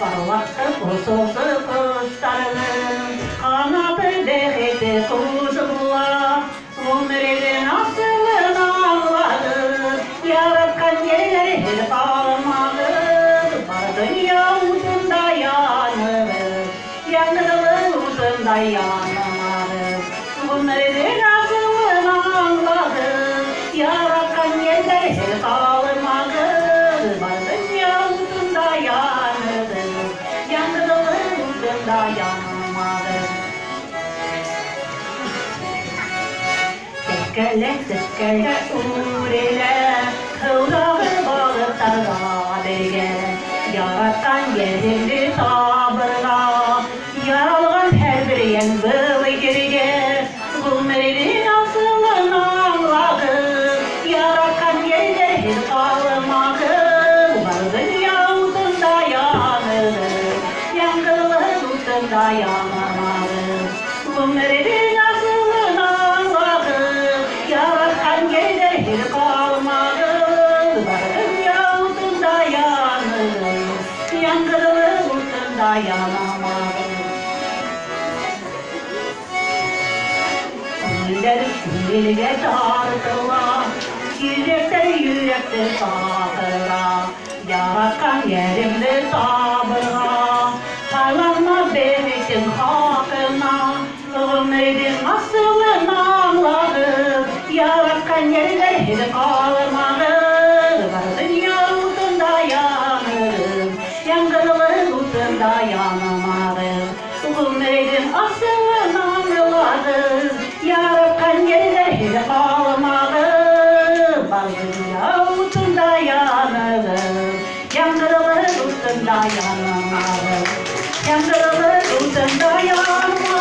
Parlattı kusursuz kuşlarının kanadı değdi kuşlar. Ömrünün aslını anladı, yaratkan yerleri hep almadı. Var dünya ucunda yanır, yangının ucunda yanmadı. Ömrünün aslını anladı, yaratkan yerleri hep almadı. Var dünya ucunda yanır, yangının ucunda yanmadı. Sekkele uğrele, kıvrağı bağırtarga derge. Yarattan yerimli sabırla, yaralgan her bir yen böyle gerge. Ömrünün aslını anladı, yaratkan yerleri hiç kalmadı. Var dünya ucunda yanır, yangının ucunda yanmadı. Ömrünün aslını anladı, yaratkan yerleri hiç kalmadı. Var dünya ucunda yanır, yangının ucunda yanmadı. Yürekler dardılar, yürekler sakıra. Yaratkan yerimde sabıra, harlanma benim için hakkına. Ömrünün aslını anladı, yaratkan yerler hiç kalmadı. Var dünya ucunda yanır, yangının ucunda yanmadı. Ömrünün aslını anladı, yaratkan yerler hiç kalmadı. Var dünya ucunda yanır, yangının ucunda yanmadı. Yangının ucunda yanmadı.